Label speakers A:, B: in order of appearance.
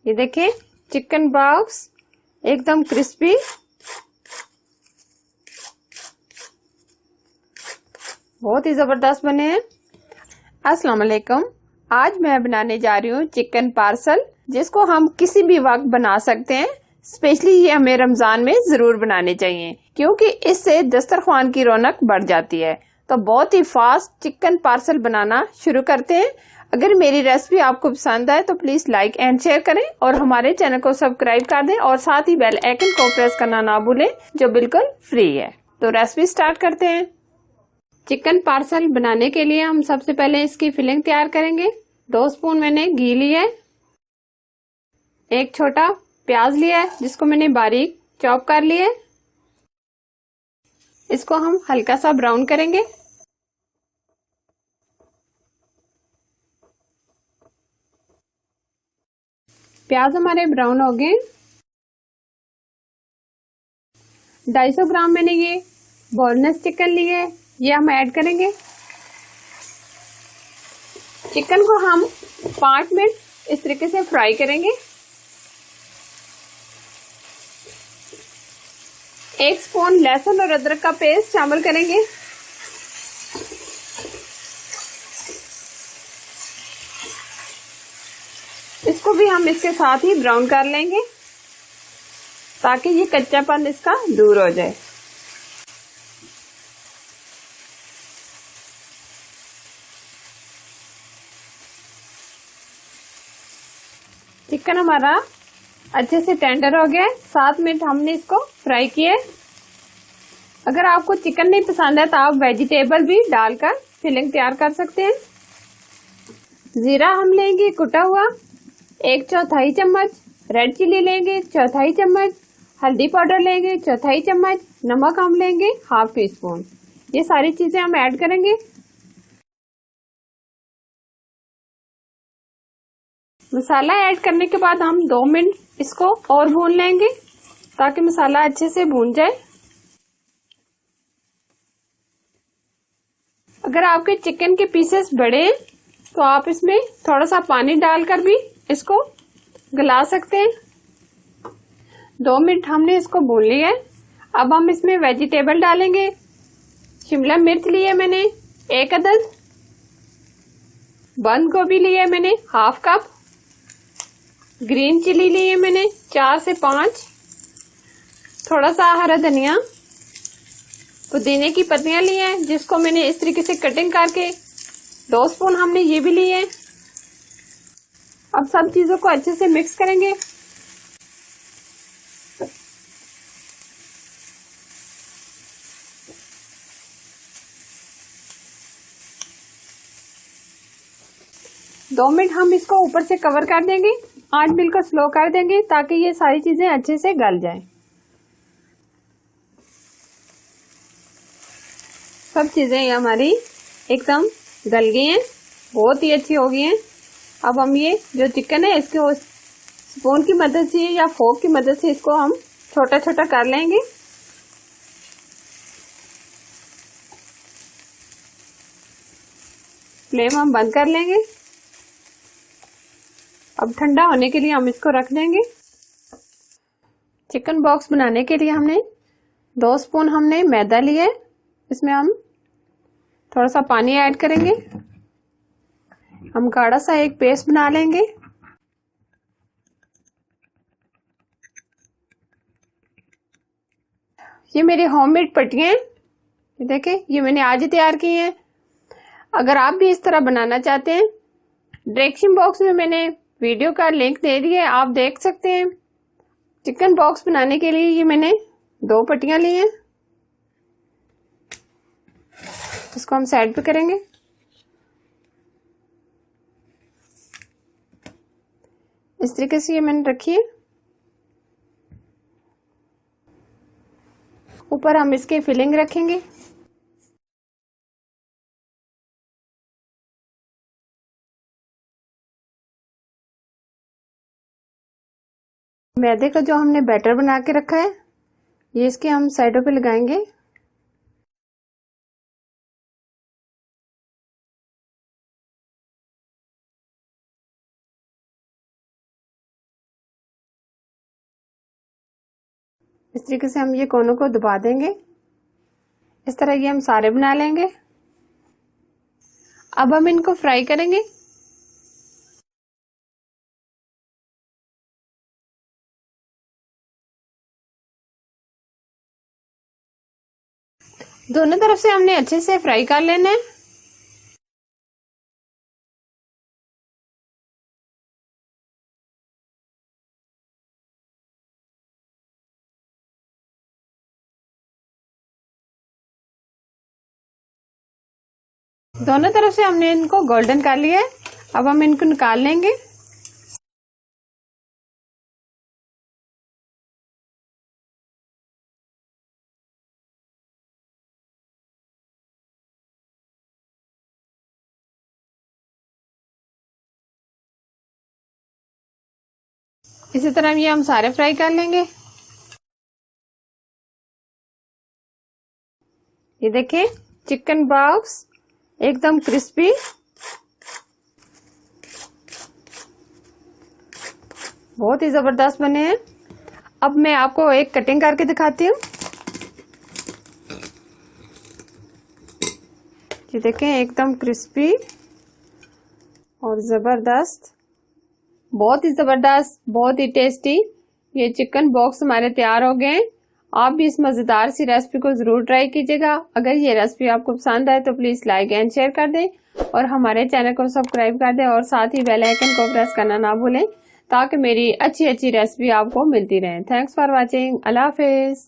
A: ये देखें chicken box एकदम क्रिस्पी। बहुत ही जबरदस्त बने हैं। अस्सलाम वालेकुम। आज मैं बनाने जा रही हूँ चिकन पार्सल, जिसको हम किसी भी वक्त बना सकते हैं। स्पेशली ये हमें रमजान में जरूर बनाने चाहिए, क्योंकि इससे दस्तरखान की रौनक बढ़ जाती है। तो बहुत ही फास्ट चिकन पार्सल बनाना शुरू करते हैं। अगर मेरी रेसिपी आपको पसंद आए तो प्लीज लाइक एंड शेयर करें और हमारे चैनल को सब्सक्राइब कर दें और साथ ही बेल आइकन को प्रेस करना ना भूलें, जो बिल्कुल फ्री है। तो रेसिपी स्टार्ट करते हैं। चिकन पार्सल बनाने के लिए हम सबसे पहले इसकी फिलिंग तैयार करेंगे। 2 स्पून मैंने घी लिया है। एक छोटा प्याज लिया है जिसको मैंने बारीक चॉप कर लिया है। इसको हम हल्का सा ब्राउन करेंगे। प्याज हमारे ब्राउन हो गए। 250 ग्राम मैंने ये बोनलेस चिकन लिए है, ये हम ऐड करेंगे। चिकन को हम 5 मिनट इस तरीके से फ्राई करेंगे। 1 स्पून लहसुन और अदरक का पेस्ट शामिल करेंगे। इसको भी हम इसके साथ ही ब्राउन कर लेंगे, ताकि ये कच्चापन इसका दूर हो जाए। चिकन हमारा अच्छे से टेंडर हो गया है। 7 मिनट हमने इसको फ्राई किया है। अगर आपको चिकन नहीं पसंद है तो आप वेजिटेबल भी डालकर फिलिंग तैयार कर सकते हैं। जीरा हम लेंगे कुटा हुआ 1/4 चम्मच, रेड चिली लेंगे 1/4 चम्मच, हल्दी पाउडर लेंगे 1/4 चम्मच, नमक हम लेंगे 1/2 टीस्पून। ये सारी चीजें हम ऐड करेंगे। मसाला ऐड करने के बाद हम 2 मिनट इसको और भून लेंगे, ताकि मसाला अच्छे से भून जाए। अगर आपके चिकन के पीसेस बड़े हैं तो आप इसमें थोड़ा सा पानी डालकर भी इसको गला सकते हैं। 2 मिनट हमने इसको भून लिया है। अब हम इसमें वेजिटेबल डालेंगे। शिमला मिर्च लिए मैंने 1 अदद, बंद गोभी लिए मैंने 1/2 कप, ग्रीन चिली लिए मैंने 4 से 5, थोड़ा सा हरा धनिया, पुदीने की पत्तियां ली हैं जिसको मैंने इस तरीके से कटिंग करके 2 स्पून हमने ये भी लिए हैं। अब सब चीजों को अच्छे से मिक्स करेंगे। दो मिनट हम इसको ऊपर से कवर कर देंगे। 8 बिल्कुल स्लो कर देंगे, ताकि ये सारी चीजें अच्छे से गल जाएं। सब चीजें हमारी एकदम गल गई हैं, बहुत ही अच्छी हो गई हैं। अब हम ये जो चिकन है इसको स्पून की मदद से या फोर्क की मदद से इसको हम छोटा छोटा कर लेंगे। फ्लेम हम बंद कर लेंगे। अब ठंडा होने के लिए हम इसको रख देंगे। चिकन बॉक्स बनाने के लिए हमने 2 स्पून हमने मैदा लिया है। इसमें हम थोड़ा सा पानी ऐड करेंगे। हम गाढ़ा सा एक पेस्ट बना लेंगे। ये मेरी होममेड पट्टियां हैं, ये देखें, ये मैंने आज ही तैयार की हैं। अगर आप भी इस तरह बनाना चाहते हैं, डिस्क्रिप्शन बॉक्स में मैंने वीडियो का लिंक दे दिया है, आप देख सकते हैं। चिकन बॉक्स बनाने के लिए ये मैंने 2 पट्टियां ली हैं। इसको हम साइड पे करेंगे। इस तरीके से ये मैंने रखी है। ऊपर हम इसके फिलिंग रखेंगे। मैदे का जो हमने बैटर बना के रखा है, ये इसके हम साइडों पे लगाएंगे। इस तरीके से हम ये कोनों को दबा देंगे। इस तरह ये हम सारे बना लेंगे। अब हम इनको फ्राई करेंगे। दोनों तरफ से हमने अच्छे से फ्राई कर लेना है। दोनों तरफ से हमने इनको गोल्डन कर लिया है। अब हम इनको निकाल लेंगे। इसी तरह ये हम सारे फ्राई कर लेंगे। ये देखें, चिकन बॉक्स एकदम क्रिस्पी, बहुत ही जबरदस्त बने हैं। अब मैं आपको एक कटिंग करके दिखाती हूँ। ये देखें, एकदम क्रिस्पी और जबरदस्त, बहुत ही जबरदस्त, बहुत ही टेस्टी ये चिकन बॉक्स हमारे तैयार हो गए हैं। आप भी इस मजेदार सी रेसिपी को जरूर ट्राई कीजिएगा। अगर ये रेसिपी आपको पसंद आए तो प्लीज लाइक एंड शेयर कर दें और हमारे चैनल को सब्सक्राइब कर दें और साथ ही बेल आइकन को प्रेस करना ना भूलें ताकि मेरी अच्छी अच्छी रेसिपी आपको मिलती रहे। Thanks for watching. Allah Hafiz.